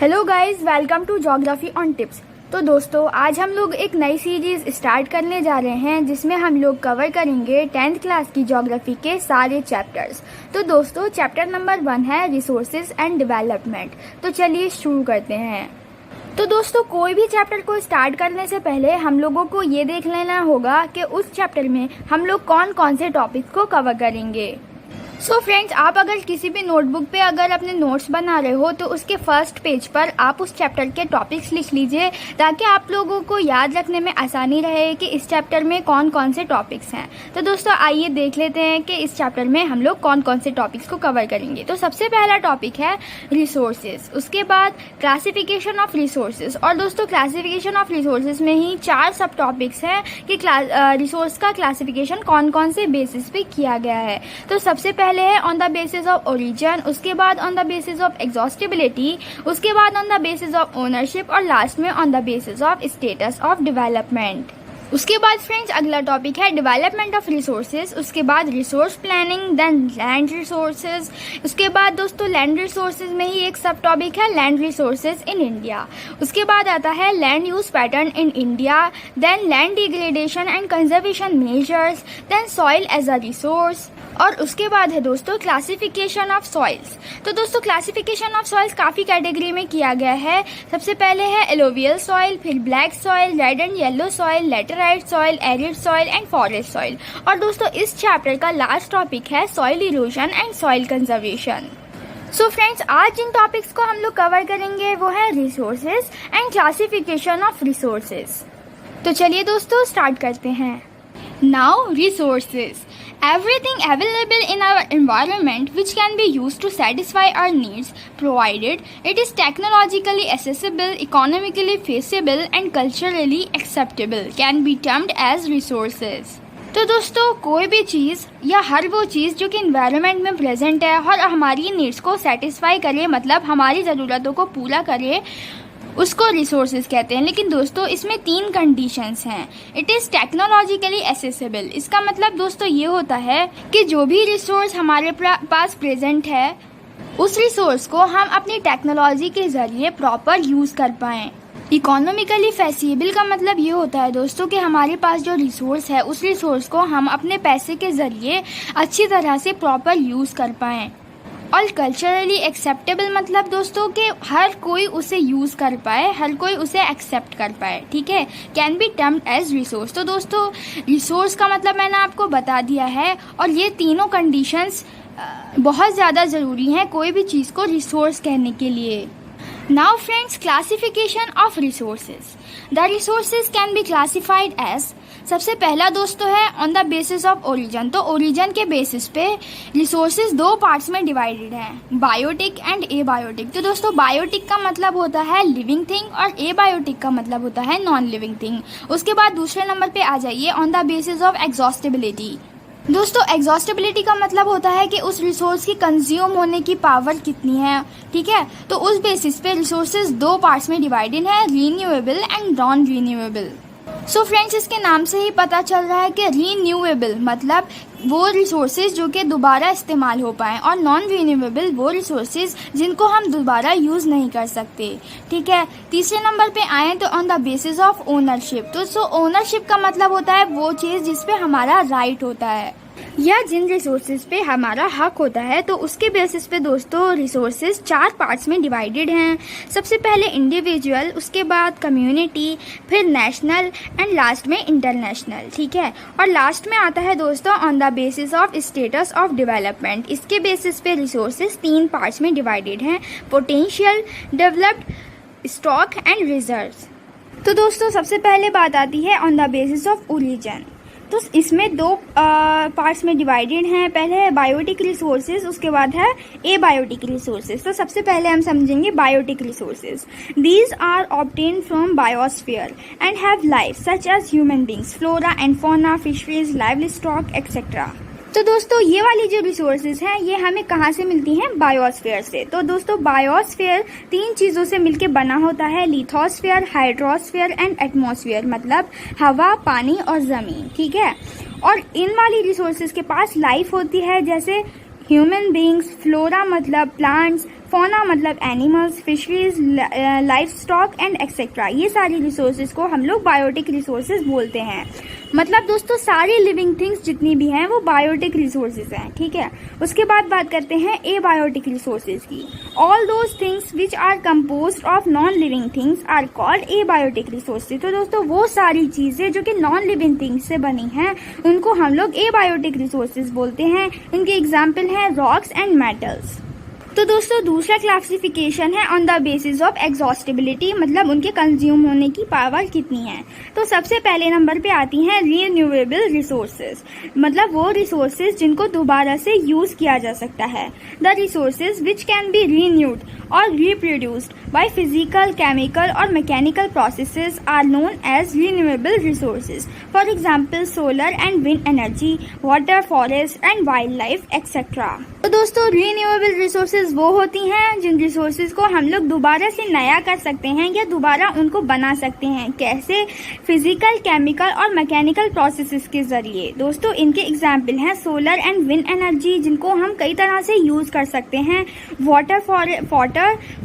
Hello guys, welcome to geography on tips. तो दोस्तों, आज हम लोग एक नई सीरीज स्टार्ट करने जा रहे हैं जिसमें हम लोग कवर करेंगे 10th क्लास की ज्योग्राफी के सारे चैप्टर्स। तो दोस्तों, चैप्टर नंबर 1 है रिसोर्सेज एंड डेवलपमेंट। तो चलिए शुरू करते हैं। तो दोस्तों, कोई भी चैप्टर को स्टार्ट करने से पहले हम लोगों को ये देख लेना होगा कि उस चैप्टर में हम लोग कौन कौन से टॉपिक्स को कवर करेंगे। सो फ्रेंड्स, आप अगर किसी भी नोटबुक पे अगर अपने नोट्स बना रहे हो तो उसके फर्स्ट पेज पर आप उस चैप्टर के टॉपिक्स लिख लीजिए ताकि आप लोगों को याद रखने में आसानी रहे कि इस चैप्टर में कौन कौन से टॉपिक्स हैं। तो दोस्तों, आइए देख लेते हैं कि इस चैप्टर में हम लोग कौन कौन से टॉपिक्स को कवर करेंगे। तो सबसे पहला टॉपिक है रिसोर्सेज, उसके बाद क्लासिफिकेशन ऑफ रिसोर्सेज। और दोस्तों, क्लासिफिकेशन ऑफ रिसोर्सेज में ही 4 सब टॉपिक्स हैं कि रिसोर्स का क्लासिफिकेशन कौन कौन से बेसिस पे किया गया है। तो सबसे पहले है on the basis of origin, उसके बाद on the basis of exhaustibility, उसके बाद on the basis of ownership और लास्ट में on the basis of status of development. उसके बाद फ्रेंड्स, अगला टॉपिक है डेवलपमेंट ऑफ रिसोर्सेज, उसके बाद resource planning, then land resources. उसके बाद दोस्तों, लैंड रिसोर्सेज में ही एक सब टॉपिक है लैंड रिसोर्सेज इन इंडिया। उसके बाद आता है land use pattern in India, then land degradation and conservation measures, then soil as a resource. और उसके बाद है दोस्तों क्लासिफिकेशन ऑफ सॉइल्स। तो दोस्तों, क्लासिफिकेशन ऑफ सॉइल्स काफी कैटेगरी में किया गया है। सबसे पहले है एलोवियल सॉइल, फिर black soil, red and yellow soil, laterite soil, arid soil and forest soil. और दोस्तों, इस चैप्टर का लास्ट टॉपिक है soil erosion and soil conservation. So friends, आज जिन टॉपिक्स को हम लोग कवर करेंगे वो है resources and classification of resources. तो चलिए दोस्तों, स्टार्ट करते हैं। Now resources, everything available in our environment which can be used to satisfy our needs provided it is technologically accessible, economically feasible and culturally acceptable can be termed as resources। तो दोस्तों, कोई भी चीज़ या हर वो चीज़ जो कि इन्वायरमेंट में present है और हमारी नीड्स को सेटिस्फाई करे, मतलब हमारी ज़रूरतों को पूरा करे, उसको रिसोर्सेज कहते हैं। लेकिन दोस्तों, इसमें 3 कंडीशंस हैं। It is technologically accessible. इसका मतलब दोस्तों ये होता है कि जो भी रिसोर्स हमारे पास प्रेजेंट है उस रिसोर्स को हम अपनी टेक्नोलॉजी के जरिए प्रॉपर यूज़ कर पाएँ। इकोनॉमिकली फेसिबल का मतलब ये होता है दोस्तों कि हमारे पास जो रिसोर्स है उस रिसोर्स को हम अपने पैसे के जरिए अच्छी तरह से प्रॉपर यूज़ कर पाएँ। और कल्चरली एक्सेप्टेबल मतलब दोस्तों कि हर कोई उसे यूज़ कर पाए, हर कोई उसे एक्सेप्ट कर पाए, ठीक है। Can be termed as resource. तो दोस्तों, रिसोर्स का मतलब मैंने आपको बता दिया है और ये तीनों कंडीशंस बहुत ज़्यादा ज़रूरी हैं कोई भी चीज़ को रिसोर्स कहने के लिए। Now friends, classification of resources. The resources can be classified as, सबसे पहला दोस्तों है on the basis of origin. तो ओरिजिन के बेसिस पे रिसोर्सेज 2 पार्ट्स में डिवाइडेड हैं, बायोटिक एंड एबायोटिक। तो दोस्तों, बायोटिक का मतलब होता है लिविंग थिंग और एबायोटिक का मतलब होता है नॉन लिविंग थिंग। उसके बाद दूसरे नंबर पे आ जाइए on the basis of exhaustibility. दोस्तों, एग्जॉस्टिबिलिटी का मतलब होता है कि उस रिसोर्स की कंज्यूम होने की पावर कितनी है, ठीक है। तो उस बेसिस पे रिसोर्सेज 2 पार्ट्स में डिवाइडेड है, renewable and non renewable. So friends, इसके नाम से ही पता चल रहा है कि रीन्यूएबल मतलब वो रिसोर्सेज जो कि दोबारा इस्तेमाल हो पाएँ और नॉन रीन्यूएबल वो रिसोर्सेज जिनको हम दोबारा यूज़ नहीं कर सकते, ठीक है। तीसरे नंबर पे आए तो on the basis of ownership. तो ओनरशिप का मतलब होता है वो चीज़ जिस पे हमारा राइट होता है या जिन रिसोर्सेज पे हमारा हक होता है। तो उसके बेसिस पे दोस्तों रिसोर्सेज 4 पार्ट्स में डिवाइडेड हैं। सबसे पहले इंडिविजुअल, उसके बाद कम्युनिटी, फिर नेशनल एंड लास्ट में इंटरनेशनल, ठीक है। और लास्ट में आता है दोस्तों on the basis of status of development. इसके बेसिस पे रिसोर्सेज 3 पार्ट्स में डिवाइडेड हैं, potential, developed, stock and reserves. तो दोस्तों, सबसे पहले बात आती है on the basis of origin. तो इसमें 2 पार्ट्स में डिवाइडेड हैं। पहले है बायोटिक रिसोर्सेज, उसके बाद है एबायोटिक रिसोर्सेज। तो सबसे पहले हम समझेंगे biotic resources. These are obtain from biosphere and have life such as human beings, flora and fauna, fisheries, livestock etcetera. तो दोस्तों, ये वाली जो रिसोर्सेज हैं ये हमें कहाँ से मिलती हैं? बायोस्फीयर से। तो दोस्तों, बायोस्फीयर 3 चीज़ों से मिलके बना होता है, लिथोस्फीयर, हाइड्रोस्फीयर एंड एटमॉस्फेयर, मतलब हवा, पानी और ज़मीन, ठीक है। और इन वाली रिसोर्सेज के पास लाइफ होती है, जैसे ह्यूमन बींग्स, फ्लोरा मतलब प्लांट्स, फोना मतलब animals, fisheries, life stock and etcetera. ये सारी रिसोर्सेज को हम लोग बायोटिक रिसोर्सेज बोलते हैं। मतलब दोस्तों सारी लिविंग थिंग्स जितनी भी हैं वो बायोटिक रिसोर्सेज हैं, ठीक है। उसके बाद बात करते हैं एबायोटिक रिसोर्सेज की। All those things which are composed of non living things are called abiotic resources. तो दोस्तों वो सारी चीजें जो कि नॉन लिविंग थिंग्स से बनी हैं उनको हम लोग एबायोटिक रिसोर्सेज बोलते हैं। इनके एग्जाम्पल हैं रॉक्स एंड मेटल्स। तो दोस्तों दूसरा क्लासिफिकेशन है on the basis of exhaustibility, मतलब उनके कंज्यूम होने की पावर कितनी है। तो सबसे पहले नंबर पे आती हैं रीन्यूएबल रिसोर्सेज, मतलब वो रिसोर्सेज जिनको दोबारा से यूज किया जा सकता है। The resources which can be renewed और रिप्रोड्यूस्ड बाय फिजिकल, केमिकल और mechanical processes are known as renewable resources. For example solar and wind energy, water, forest and wildlife etcetera. तो दोस्तों रीन्यूएबल रिसोर्सेज वो होती हैं जिन resources को हम लोग दोबारा से नया कर सकते हैं या दोबारा उनको बना सकते हैं। कैसे? फिजिकल, केमिकल और मैकेनिकल प्रोसेसेस के जरिए। दोस्तों इनके एग्जाम्पल हैं सोलर एंड विंड एनर्जी जिनको हम कई तरह से यूज कर सकते हैं, water,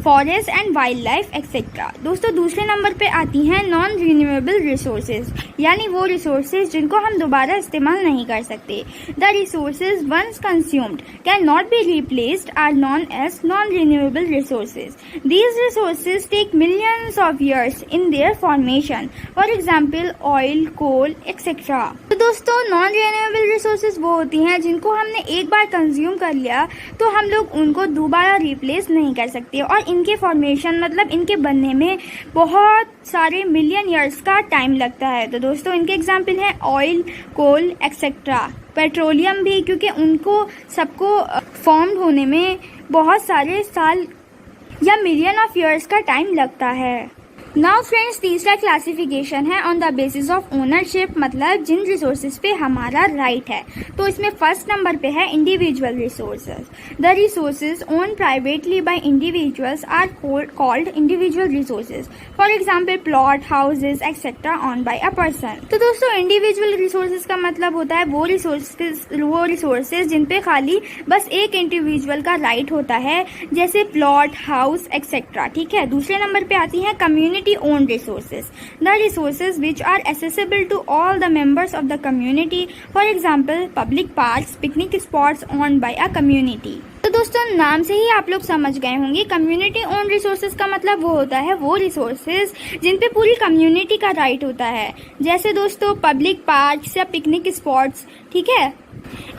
forest and wildlife etcetera. दोस्तों दूसरे नंबर पे आती हैं नॉन रीन्यूएबल रिसोर्सेज, यानी वो रिसोर्सेज जिनको हम दोबारा इस्तेमाल नहीं कर सकते। The resources once consumed can not be replaced are non as non-renewable resources. These resources take millions of years in their formation. For example, oil, coal, etc. तो दोस्तों non-renewable resources वो होती हैं जिनको हमने एक बार कंज्यूम कर लिया तो हम लोग उनको दोबारा रिप्लेस नहीं कर सकते और इनके फॉर्मेशन मतलब इनके बनने में बहुत सारे मिलियन ईयर्स का टाइम लगता है। तो दोस्तों इनके एग्जाम्पल हैं ऑयल, कोल एक्सेट्रा। पेट्रोलियम भी, क्योंकि उनको सबको फॉर्म होने में बहुत सारे साल या मिलियन ऑफ ईयर्स का टाइम लगता है। नाउ फ्रेंड्स तीसरा क्लासिफिकेशन है on the basis of ownership, मतलब जिन रिसोर्सेज पे हमारा राइट है। तो इसमें फर्स्ट नंबर पे है individual resources. The resources own privately by individuals are called individual resources. For example plot, houses etcetera on by a person. तो दोस्तों इंडिविजुअल रिसोर्सेज का मतलब होता है वो रिसोर्सेज जिन पे खाली बस एक इंडिविजुअल का राइट होता है, जैसे प्लॉट, हाउस एक्सेट्रा, ठीक है। दूसरे नंबर पे आती है community owned resources, the resources which are accessible to all the members of the community. For example, public parks, picnic spots owned by a community. तो दोस्तों नाम से ही आप लोग समझ गए होंगे कम्युनिटी ओन रिसोर्सेज का मतलब वो होता है वो रिसोर्सेज जिन पे पूरी कम्युनिटी का राइट होता है, जैसे दोस्तों पब्लिक पार्क्स या पिकनिक स्पॉट्स, ठीक है,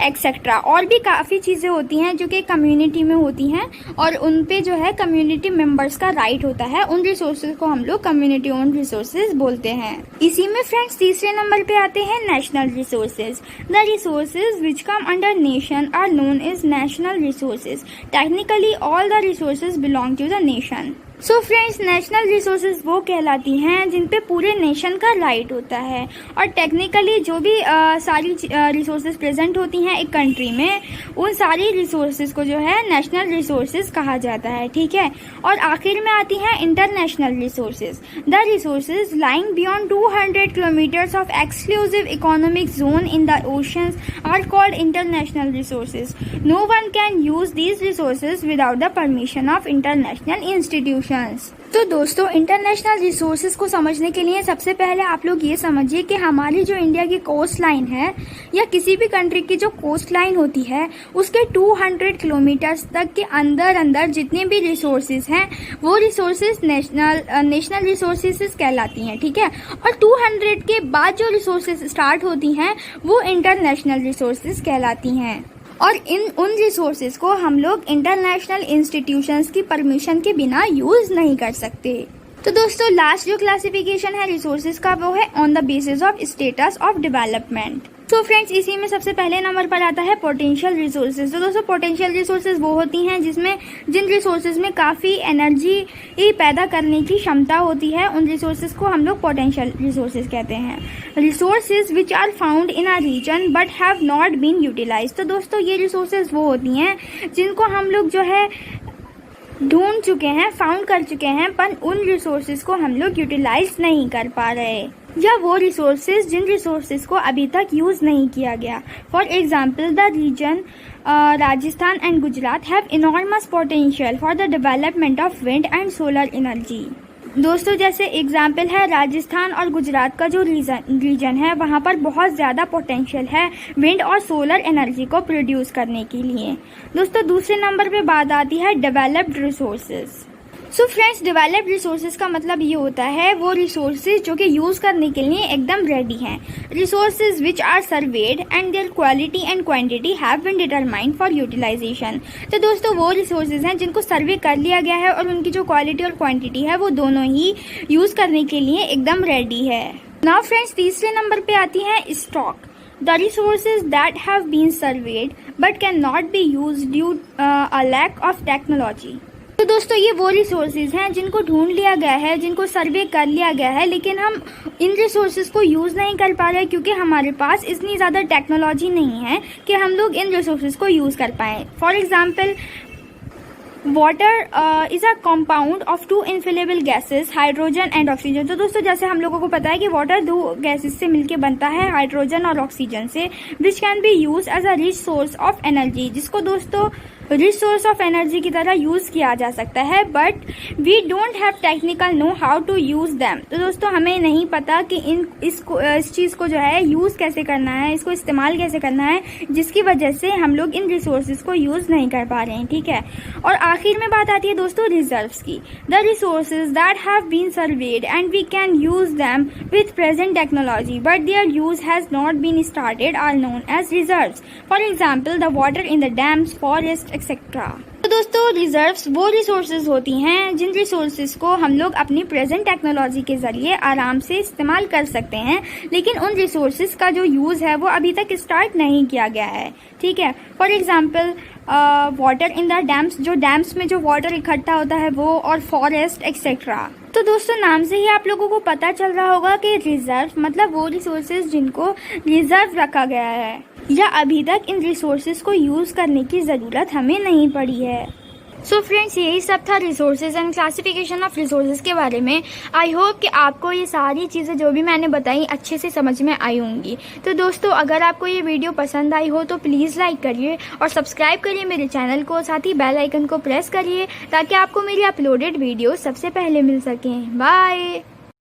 एक्सेट्रा। और भी काफी चीजें होती हैं जो कि कम्युनिटी में होती हैं और उन पे जो है कम्युनिटी मेंबर्स का राइट होता है। उन रिसोर्सेज को हम लोग कम्युनिटी ओन रिसोर्सेज बोलते हैं। इसी में फ्रेंड्स तीसरे नंबर पे आते हैं national resources. The resources which come under nation are known as national resources. Technically all the resources belong to the nation. So friends national resources वो कहलाती हैं जिन पे पूरे नेशन का राइट होता है और टेक्निकली जो भी सारी रिसोर्सेज प्रेजेंट होती हैं एक कंट्री में उन सारी रिसोर्सेज को जो है नेशनल रिसोर्सेज कहा जाता है, ठीक है। और आखिर में आती हैं international resources. The resources lying beyond 200 kilometres of exclusive economic zone in the oceans are called international resources. No one can use these resources without the permission of international institutions. तो दोस्तों इंटरनेशनल रिसोर्सेज को समझने के लिए सबसे पहले आप लोग ये समझिए कि हमारी जो इंडिया की कोस्ट लाइन है या किसी भी कंट्री की जो कोस्ट लाइन होती है उसके 200 किलोमीटर्स तक के अंदर जितने भी रिसोर्सेज हैं वो रिसोर्सेज नेशनल रिसोर्सेज कहलाती हैं, ठीक है। और 200 के बाद जो रिसोर्सेज स्टार्ट होती हैं वो इंटरनेशनल रिसोर्सेज कहलाती हैं और उन रिसोर्सेज को हम लोग इंटरनेशनल इंस्टीट्यूशंस की परमिशन के बिना यूज नहीं कर सकते। तो दोस्तों लास्ट जो क्लासिफिकेशन है रिसोर्सेज का वो है on the basis of status of development. तो फ्रेंड्स इसी में सबसे पहले नंबर पर आता है पोटेंशियल रिसोर्सेज। तो दोस्तों पोटेंशियल रिसोर्सेज वो होती हैं जिन रिसोर्सेज में काफ़ी एनर्जी पैदा करने की क्षमता होती है, उन रिसोर्सेज को हम लोग पोटेंशियल रिसोर्सेज कहते हैं। Resources which are found in a region but have not been utilise. तो दोस्तों ये रिसोर्सेज वो होती हैं जिनको हम लोग जो है ढूंढ चुके हैं, फाउंड कर चुके हैं, पर उन रिसोर्सेज को हम लोग यूटिलाइज नहीं कर पा रहे, या वो रिसोर्सेज जिन रिसोर्सेज को अभी तक यूज नहीं किया गया। For example the region Rajasthan and Gujarat have enormous potential for the development of wind and solar energy. दोस्तों जैसे एग्जाम्पल है राजस्थान और गुजरात का जो रीजन है वहाँ पर बहुत ज़्यादा पोटेंशियल है विंड और सोलर एनर्जी को प्रोड्यूस करने के लिए। दोस्तों दूसरे नंबर पे बात आती है developed resources. So friends, developed resources का मतलब ये होता है वो रिसोर्सेज जो कि यूज़ करने के लिए एकदम रेडी हैं। Resources which are surveyed and their quality and quantity have been determined for utilisation. तो दोस्तों वो रिसोर्सेज हैं जिनको सर्वे कर लिया गया है और उनकी जो क्वालिटी और क्वांटिटी है वो दोनों ही यूज़ करने के लिए एकदम रेडी है। नाउ फ्रेंड्स, तीसरे नंबर पे आती है stock. The resources that have been surveyed but cannot be used due a lack of technology। तो दोस्तों ये वो रिसोर्सेज हैं जिनको ढूंढ लिया गया है, जिनको सर्वे कर लिया गया है, लेकिन हम इन रिसोर्सेज को यूज़ नहीं कर पा रहे क्योंकि हमारे पास इतनी ज़्यादा टेक्नोलॉजी नहीं है कि हम लोग इन रिसोर्सेज को यूज़ कर पाएँ। For example, water is a compound of two inflammable gases, hydrogen and oxygen. तो दोस्तों जैसे हम लोगों को पता है कि वाटर दो गैसेस से मिलके बनता है, हाइड्रोजन और ऑक्सीजन से, which can be use as a rich source of energy, जिसको दोस्तों रिच सोर्स ऑफ एनर्जी की तरह यूज किया जा सकता है। But we don't have technical know how to use them. तो दोस्तों हमें नहीं पता कि इस चीज़ को जो है यूज कैसे करना है, इसको इस्तेमाल कैसे करना है, जिसकी वजह से हम लोग इन रिसोर्सेज को यूज नहीं कर पा रहे हैं। ठीक है, और आखिर में बात आती है दोस्तों रिजर्व्स की। The resources that have been served and we can use them with present technology but their use has not been started are known as reserves. For example, the water in the dams, forest etcetera. तो दोस्तों reserves वो resources होती हैं जिन resources को हम लोग अपनी present technology के जरिए आराम से इस्तेमाल कर सकते हैं, लेकिन उन रिसोर्सेज का जो यूज है वो अभी तक स्टार्ट नहीं किया गया है। ठीक है, for example water in the dams, जो डैम्स में जो वाटर इकट्ठा होता है वो, और फॉरेस्ट एक्सेट्रा। तो दोस्तों नाम से ही आप लोगों को पता चल रहा होगा कि रिजर्व मतलब वो रिसोर्सेज जिनको रिजर्व रखा गया है या अभी तक इन रिसोर्सेज को यूज करने की जरूरत हमें नहीं पड़ी है। सो फ्रेंड्स, यही सब था resources and classification of resources के बारे में। आई होप कि आपको ये सारी चीज़ें जो भी मैंने बताई अच्छे से समझ में आई होंगी। तो दोस्तों अगर आपको ये वीडियो पसंद आई हो तो प्लीज़ लाइक करिए और सब्सक्राइब करिए मेरे चैनल को, साथ ही बेल आइकन को प्रेस करिए ताकि आपको मेरी अपलोडेड वीडियो सबसे पहले मिल सकें। बाय।